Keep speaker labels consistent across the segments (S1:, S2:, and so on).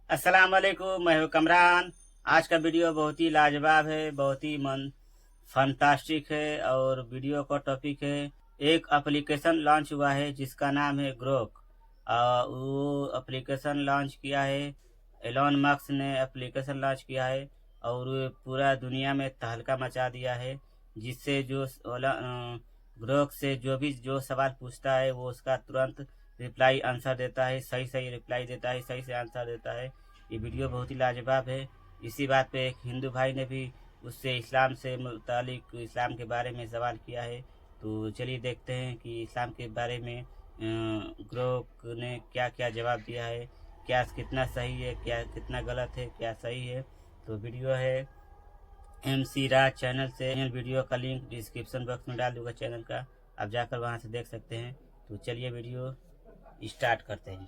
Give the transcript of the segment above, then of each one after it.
S1: अस्सलाम वालेकुम, मैं हूं कमरान। आज का वीडियो बहुत ही लाजवाब है, बहुत ही फंतास्टिक है और वीडियो का टॉपिक है एक एप्लीकेशन लॉन्च हुआ है जिसका नाम है ग्रोक। वो एप्लीकेशन लॉन्च किया है, एलोन मस्क ने एप्लीकेशन लॉन्च किया है और वो पूरा दुनिया में तहलका मचा दिया है। जिससे ग्रोक से जो सवाल पूछता है वो उसका तुरंत रिप्लाई आंसर देता है, सही रिप्लाई देता है, सही से आंसर देता है। ये वीडियो बहुत ही लाजवाब है। इसी बात पे एक हिंदू भाई ने भी उससे इस्लाम से मुतालिक इस्लाम के बारे में सवाल किया है। तो चलिए देखते हैं कि इस्लाम के बारे में ग्रोक ने क्या क्या जवाब दिया है, क्या कितना सही है, क्या कितना गलत है, क्या सही है। तो वीडियो है MC राज चैनल से। वीडियो का लिंक डिस्क्रिप्शन बॉक्स में डाल दूंगा चैनल का, आप जाकर वहां से देख सकते हैं। तो चलिए वीडियो स्टार्ट करते हैं।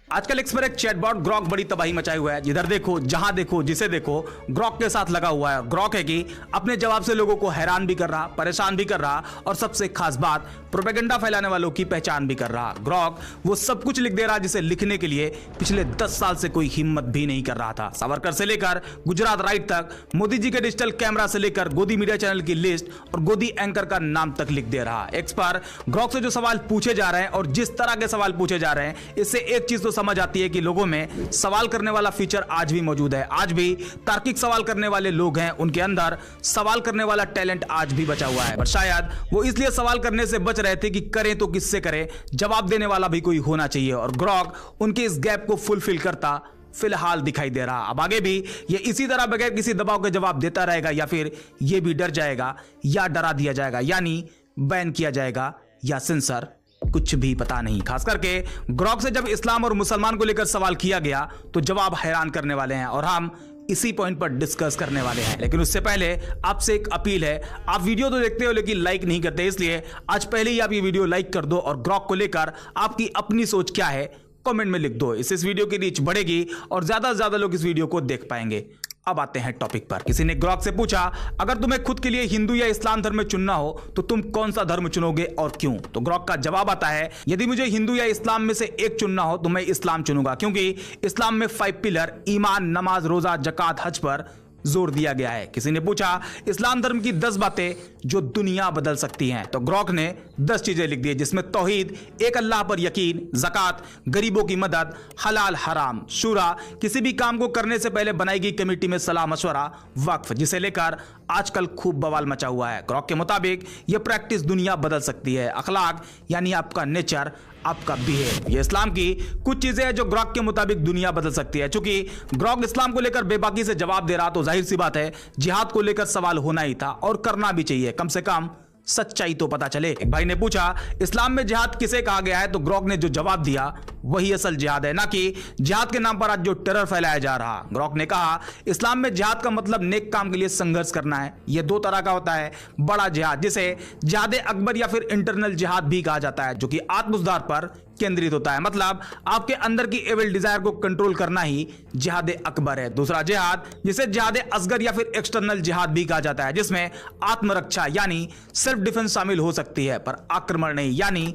S2: आजकल एक्स पर एक चैटबॉट ग्रॉक बड़ी तबाही मचाई हुआ है। जिधर देखो, जहां देखो, जिसे देखो, ग्रॉक के साथ लगा हुआ है। ग्रॉक है कि अपने जवाब से लोगों को हैरान भी कर रहा, परेशान भी कर रहा और सबसे खास बात, प्रोपेगेंडा फैलाने वालों की पहचान भी कर रहा। ग्रॉक वो सब कुछ लिख दे रहा जिसे लिखने के लिए पिछले 10 साल से कोई हिम्मत भी नहीं कर रहा था। सावरकर से लेकर गुजरात राइट तक, मोदी जी के डिजिटल कैमरा से लेकर गोदी मीडिया चैनल की लिस्ट और गोदी एंकर का नाम तक लिख दे रहा। एक्स पर ग्रॉक से जो सवाल पूछे जा रहे हैं और जिस तरह के सवाल पूछे जा रहे हैं, इससे एक चीज तो समझ आती है कि लोगों में सवाल करने वाला फीचर आज भी मौजूद है। आज भी तार्किक सवाल करने वाले लोग हैं, उनके अंदर सवाल करने वाला टैलेंट आज भी बचा हुआ है। पर शायद वो इसलिए सवाल करने से बच रहे थे कि करें तो किससे करें, जवाब देने वाला भी कोई होना चाहिए। और ग्रॉक उनके इस गैप को फुलफिल करता फिलहाल दिखाई दे रहा। अब आगे भी ये इसी तरह बगैर किसी दबाव के जवाब देता रहेगा या फिर ये भी डर जाएगा या डरा दिया जाएगा, यानी बैन किया जाएगा या सेंसर, कुछ भी पता नहीं। खास करके ग्रॉक से जब इस्लाम और मुसलमान को लेकर सवाल किया गया तो जवाब हैरान करने वाले हैं और हम इसी पॉइंट पर डिस्कस करने वाले हैं। लेकिन उससे पहले आपसे एक अपील है, आप वीडियो तो देखते हो लेकिन लाइक नहीं करते, इसलिए आज पहले ही आप ये वीडियो लाइक कर दो और ग्रॉक को लेकर आपकी अपनी सोच क्या है कमेंट में लिख दो। इससे इस वीडियो की रीच बढ़ेगी और ज्यादा से ज्यादा लोग इस वीडियो को देख पाएंगे। अब आते हैं टॉपिक पर। किसी ने ग्रॉक से पूछा, अगर तुम्हें खुद के लिए हिंदू या इस्लाम धर्म में चुनना हो तो तुम कौन सा धर्म चुनोगे और क्यों? तो ग्रॉक का जवाब आता है, यदि मुझे हिंदू या इस्लाम में से एक चुनना हो तो मैं इस्लाम चुनूंगा, क्योंकि इस्लाम में 5 पिलर ईमान, नमाज, रोजा, जकात, हज पर जोर दिया गया है। किसी ने पूछा, इस्लाम धर्म की 10 बातें जो दुनिया बदल सकती हैं। तो ग्रॉक ने 10 चीजें लिख दी, जिसमें तौहीद, एक अल्लाह पर यकीन, ज़कात, गरीबों की मदद, हलाल हराम, शूरा, किसी भी काम को करने से पहले बनाई गई कमेटी में सलाह मशवरा, वक्फ, जिसे लेकर आजकल खूब बवाल मचा हुआ है। ग्रॉक के मुताबिक यह प्रैक्टिस दुनिया बदल सकती है। अखलाक यानी आपका नेचर, आपका बिहेव, ये इस्लाम की कुछ चीजें हैं जो ग्रॉक के मुताबिक दुनिया बदल सकती है। चूंकि ग्रॉक इस्लाम को लेकर बेबाकी से जवाब दे रहा, तो जाहिर सी बात है जिहाद को लेकर सवाल होना ही था और करना भी चाहिए, कम से कम सच्चाई तो पता चले। एक भाई ने पूछा, इस्लाम में जिहाद किसे कहा गया है? तो ग्रॉक ने जो जवाब दिया वही असल जिहाद है, ना कि जिहाद के नाम पर आज जो टेरर फैलाया जा रहा। ग्रॉक ने कहा, इस्लाम में जिहाद का मतलब नेक काम के लिए संघर्ष करना है। यह 2 तरह का होता है, बड़ा जिहाद जिसे जिहाद अकबर या फिर इंटरनल जिहाद भी कहा जाता है, जो कि आत्म सुधार पर केंद्रित होता है। मतलब आपके अंदर की एविल डिजायर को कंट्रोल करना ही जिहाद अकबर है। दूसरा जिहाद, जिसे जिहाद असगर या फिर एक्सटर्नल जिहाद भी कहा जाता है, जिसमें आत्मरक्षा यानी सेल्फ डिफेंस शामिल हो सकती है, पर आक्रमण नहीं, यानी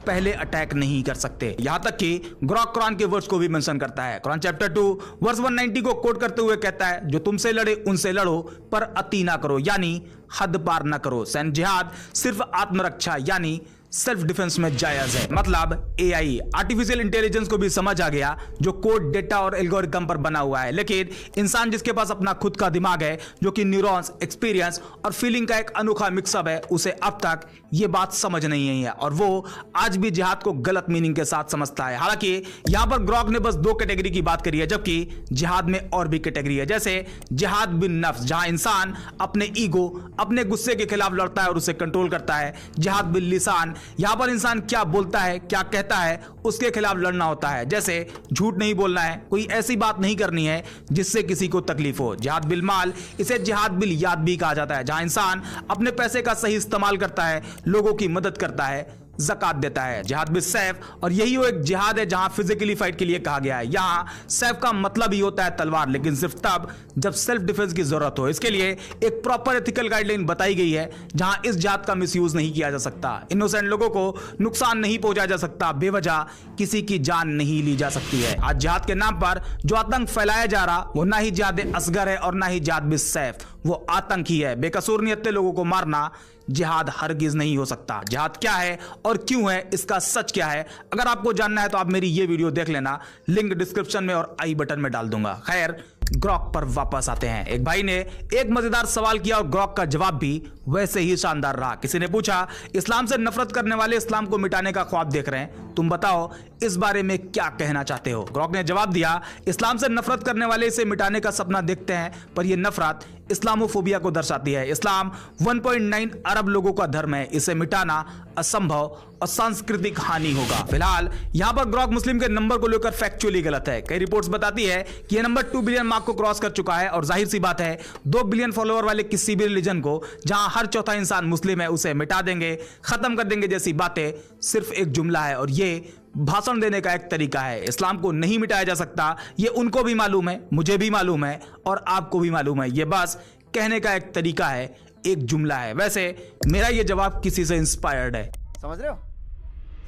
S2: पहले अटैक नहीं कर सकते। यहां तक कि ग्रॉक कुरान के वर्स को भी मेंशन करता है। कुरान चैप्टर 2 वर्स 190 को कोट करते हुए कहता है, जो तुमसे लड़े उनसे लड़ो पर अति ना करो, यानी हद पार ना करो। सैन्य जिहाद सिर्फ आत्मरक्षा यानी सेल्फ डिफेंस में जायज है। मतलब AI आर्टिफिशियल इंटेलिजेंस को भी समझ आ गया, जो कोड, डेटा और एल्गोरिथम पर बना हुआ है। लेकिन इंसान जिसके पास अपना खुद का दिमाग है, जो कि न्यूरॉन्स, एक्सपीरियंस और फीलिंग का एक अनोखा मिक्सअप है, उसे अब तक ये बात समझ नहीं आई है और वो आज भी जिहाद को गलत मीनिंग के साथ समझता है। हालांकि यहां पर ग्रॉक ने बस 2 कैटेगरी की बात करी है, जबकि जिहाद में और भी कैटेगरी है, जैसे जिहाद बिन नफ्स, जहां इंसान अपने ईगो, अपने गुस्से के खिलाफ लड़ता है और उसे कंट्रोल करता है। जिहाद बिन लिसान, यहां पर इंसान क्या बोलता है, क्या कहता है, उसके खिलाफ लड़ना होता है, जैसे झूठ नहीं बोलना है, कोई ऐसी बात नहीं करनी है जिससे किसी को तकलीफ हो। जिहाद बिल माल, इसे जिहाद बिल याद भी कहा जाता है, जहां इंसान अपने पैसे का सही इस्तेमाल करता है, लोगों की मदद करता है, ज़कात देता है। जिहाद बिस सैफ, और यही वो एक जिहाद है जहां फिजिकली फाइट के लिए कहा गया है। यहां सैफ का मतलब ही होता है तलवार, लेकिन सिर्फ तब जब सेल्फ डिफेंस की जरूरत हो। इसके लिए एक प्रॉपर एथिकल गाइडलाइन बताई गई है जहां इस जिहाद का मिसयूज नहीं किया जा सकता, इनोसेंट लोगों को नुकसान नहीं पहुंचाया जा सकता, बेवजह किसी की जान नहीं ली जा सकती है। आज जिहाद के नाम पर जो आतंक फैलाया जा रहा वो ना ही जिहाद असगर है और ना ही जिहाद बिस सैफ, वो आतंक ही है। बेकसूर नियत्ते लोगों को मारना जिहाद हरगिज नहीं हो सकता। जिहाद क्या है और क्यों है, इसका सच क्या है, अगर आपको जानना है तो आप मेरी ये वीडियो देख लेना, लिंक डिस्क्रिप्शन में और आई बटन में डाल दूंगा। खैर, ग्रॉक पर वापस आते हैं। एक भाई ने एक मजेदार सवाल किया और ग्रॉक का जवाब भी वैसे ही शानदार रहा। किसी ने पूछा, इस्लाम से नफरत करने वाले इस्लाम को मिटाने का ख्वाब देख रहे हैं, तुम बताओ इस बारे में क्या कहना चाहते हो। ग्रॉक ने जवाब दिया, इस्लाम से नफरत करने वाले इसे मिटाने का सपना देखते हैं, पर यह नफरत इस्लामोफोबिया को दर्शाती है। इस्लाम 1.9 अरब लोगों का धर्म है, इसे मिटाना असंभव और सांस्कृतिक हानि होगा। फिलहाल यहां पर ग्रॉक मुस्लिम के नंबर को लेकर फैक्चुअली गलत है। कई रिपोर्ट्स बताती है कि यह नंबर 2 बिलियन मार्क को क्रॉस कर चुका है, और जाहिर सी बात है 2 बिलियन फॉलोअर वाले किसी भी रिलीजन को जहां हर चौथा इंसान मुस्लिम है उसे मिटा देंगे, खत्म कर देंगे जैसी बातें सिर्फ एक जुमला है और ये भाषण देने का एक तरीका है। इस्लाम को नहीं मिटाया जा सकता, ये उनको भी मालूम है, मुझे भी मालूम है और आपको भी मालूम है। ये बस कहने का एक तरीका है, एक जुमला है। वैसे मेरा ये जवाब किसी से इंस्पायर्ड है।
S3: समझ रहे हो?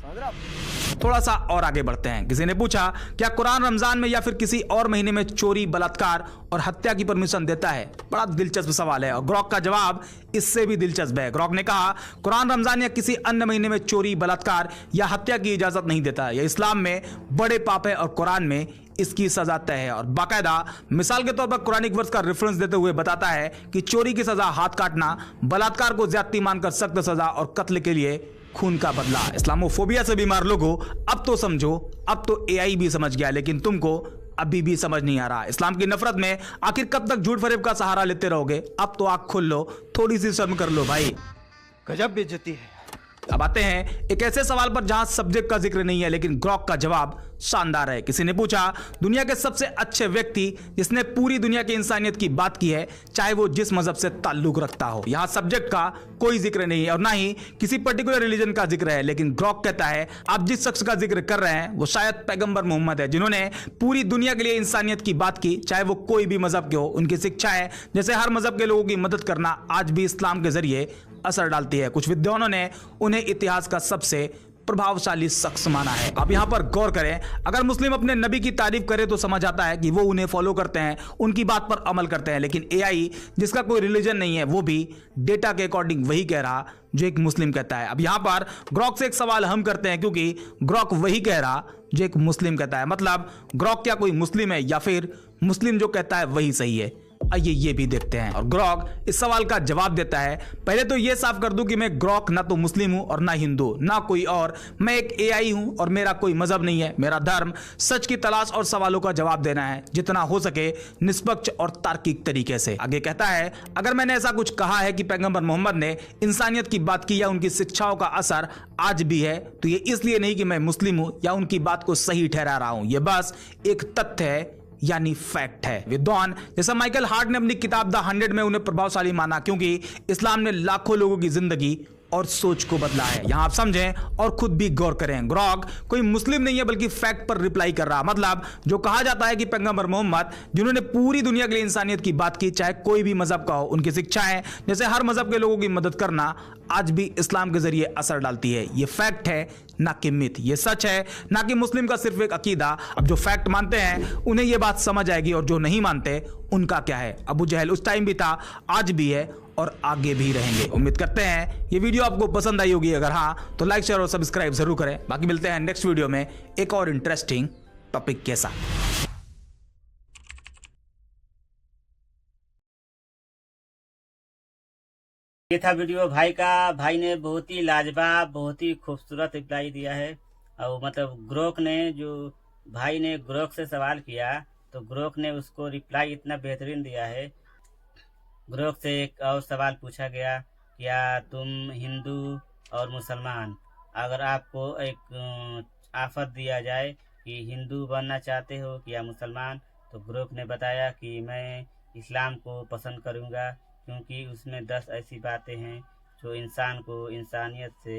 S3: समझ रहे हो आप?
S2: थोड़ा सा और आगे बढ़ते हैं। किसी ने पूछा, क्या कुरान रमजान में या फिर किसी और महीने में चोरी, बलात्कार और हत्या की परमिशन देता है? बड़ा दिलचस्प सवाल है और ग्रॉक का जवाब इससे भी दिलचस्प है। ग्रॉक ने कहा, कुरान रमजान या किसी अन्य महीने में चोरी, बलात्कार या हत्या की इजाजत नहीं देता। यह इस्लाम में बड़े पाप है और कुरान में इसकी सजा तय है, और बाकायदा मिसाल के तौर पर कुरानिक वर्स का रेफरेंस देते हुए बताता है कि चोरी की सजा हाथ काटना, बलात्कार को ज्यादती मानकर सख्त सजा और कत्ल के लिए खून का बदला। इस्लामोफोबिया से बीमार लोगों, अब तो समझो, अब तो एआई भी समझ गया, लेकिन तुमको अभी भी समझ नहीं आ रहा। इस्लाम की नफरत में आखिर कब तक झूठ फरेब का सहारा लेते रहोगे? अब तो आंख खोल लो, थोड़ी सी शर्म कर लो भाई।
S3: गजब बेइज्जती है।
S2: अब आते हैं एक ऐसे सवाल पर जहां सब्जेक्ट का जिक्र नहीं है, लेकिन ग्रॉक का जवाब शानदार है। किसी ने पूछा, दुनिया के सबसे अच्छे व्यक्ति जिसने पूरी दुनिया की इंसानियत की बात की है, चाहे वो जिस मजहब से ताल्लुक रखता हो। यहां सब्जेक्ट का कोई जिक्र नहीं है और ना ही किसी पर्टिकुलर रिलीजन का जिक्र है, लेकिन ग्रॉक कहता है आप जिस शख्स का जिक्र कर रहे हैं वो शायद पैगंबर मोहम्मद है, जिन्होंने पूरी दुनिया के लिए इंसानियत की बात की, चाहे वो कोई भी मजहब के हो। उनकी शिक्षाएं जैसे हर मजहब के लोगों की मदद करना आज भी इस्लाम के जरिए असर डालती है। कुछ विद्वानों ने उन्हें इतिहास का सबसे प्रभावशाली शख्स माना है। अब यहां पर गौर करें, अगर मुस्लिम अपने नबी की तारीफ करे तो समझ आता है कि वो उन्हें फॉलो करते हैं, उनकी बात पर अमल करते हैं, लेकिन एआई जिसका कोई रिलीजन नहीं है वो भी डेटा के अकॉर्डिंग वही कह रहा जो एक मुस्लिम कहता है। अब यहां पर ग्रॉक से एक सवाल हम करते हैं, क्योंकि ग्रॉक वही कह रहा जो एक मुस्लिम कहता है। मतलब ग्रॉक क्या कोई मुस्लिम है या फिर मुस्लिम जो कहता है वही सही है? आइए ये भी देखते हैं। और ग्रॉक इस सवाल का जवाब देता है, पहले तो ये साफ कर दूं कि मैं ग्रॉक ना तो मुस्लिम हूं और ना हिंदू, ना कोई और। मैं एक एआई हूं और मेरा कोई मजहब नहीं है। मेरा धर्म सच की तलाश और सवालों का जवाब देना है, जितना हो सके निष्पक्ष और तार्किक तरीके से। आगे कहता है, अगर मैंने ऐसा कुछ कहा है कि पैगंबर मोहम्मद ने इंसानियत की बात की या उनकी शिक्षाओं का असर आज भी है, तो ये इसलिए नहीं कि मैं मुस्लिम हूं या उनकी बात को सही ठहरा रहा हूं। यह बस एक तथ्य है, यानी फैक्ट है। विद्वान जैसा माइकल हार्ट ने अपनी किताब द 100 में उन्हें प्रभावशाली माना, क्योंकि इस्लाम ने लाखों लोगों की जिंदगी और सोच को बदला है। यहां आप समझें और खुद भी गौर करें। ग्रॉक कोई मुस्लिम नहीं है, बल्कि फैक्ट पर रिप्लाई कर रहा। मतलब जो कहा जाता है कि पैगंबर मोहम्मद जिन्होंने पूरी दुनिया के लिए इंसानियत की बात की, चाहे कोई भी मजहब का हो, उनकी शिक्षाएं जैसे हर मजहब के लोगों की मदद करना आज भी इस्लाम के जरिए असर डालती है। ये फैक्ट है, ना कि मिथ। ये सच है, ना कि मुस्लिम का सिर्फ एक अकीदा। अब जो फैक्ट मानते हैं उन्हें यह बात समझ आएगी, और जो नहीं मानते उनका क्या है। अबू जहल उस टाइम भी था, आज भी है और आगे भी रहेंगे। उम्मीद करते हैं ये वीडियो आपको पसंद आई होगी। अगर हाँ तो लाइक, शेयर और सब्सक्राइब जरूर करें। बाकी मिलते हैं नेक्स्ट वीडियो में एक और इंटरेस्टिंग टॉपिक के साथ।
S1: ये था वीडियो भाई का। भाई ने बहुत ही लाजवाब, बहुत ही खूबसूरत रिप्लाई दिया है। और मतलब ग्रोक ने, जो भाई ने ग्रोक से सवाल किया, तो ग्रोक ने उसको रिप्लाई इतना बेहतरीन दिया है। ग्रोक से एक और सवाल पूछा गया, क्या तुम हिंदू और मुसलमान, अगर आपको एक ऑफर दिया जाए कि हिंदू बनना चाहते हो या मुसलमान, तो ग्रोक ने बताया कि मैं इस्लाम को पसंद करूंगा, क्योंकि उसमें 10 ऐसी बातें हैं जो इंसान को इंसानियत से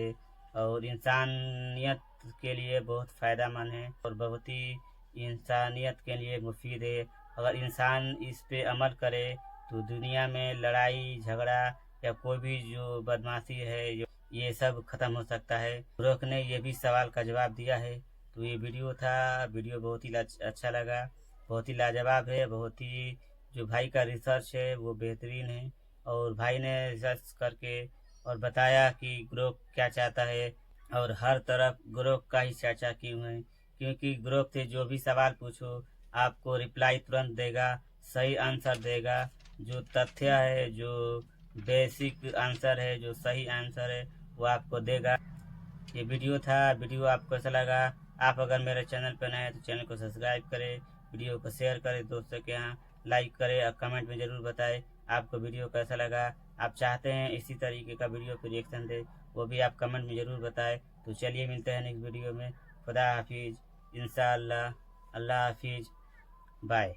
S1: और इंसानियत के लिए बहुत फ़ायदेमंद है और बहुत ही इंसानियत के लिए मुफीद है। अगर इंसान इस पे अमल करे तो दुनिया में लड़ाई झगड़ा या कोई भी जो बदमाशी है ये सब खत्म हो सकता है। ग्रोक ने ये भी सवाल का जवाब दिया है। तो ये वीडियो था, वीडियो बहुत ही अच्छा लगा, बहुत ही लाजवाब है, बहुत ही जो भाई का रिसर्च है वो बेहतरीन है। और भाई ने रिसर्च करके और बताया कि ग्रोक क्या चाहता है और हर तरफ ग्रोक का ही चर्चा की हुई है, क्योंकि ग्रोक से जो भी सवाल पूछो आपको रिप्लाई तुरंत देगा, सही आंसर देगा। जो तथ्य है, जो बेसिक आंसर है, जो सही आंसर है वो आपको देगा। ये वीडियो था, वीडियो आपको कैसा लगा? आप अगर मेरे चैनल पर नए हैं तो चैनल को सब्सक्राइब करें, वीडियो को शेयर करें दोस्तों के यहाँ, लाइक करें और कमेंट में ज़रूर बताएं आपको वीडियो कैसा लगा। आप चाहते हैं इसी तरीके का वीडियो पर रिएक्शन दे, वो भी आप कमेंट में ज़रूर बताएं। तो चलिए मिलते हैं नेक्स्ट वीडियो में। खुदा हाफिज़, इंशाअल्लाह, अल्लाह हाफिज़, बाय।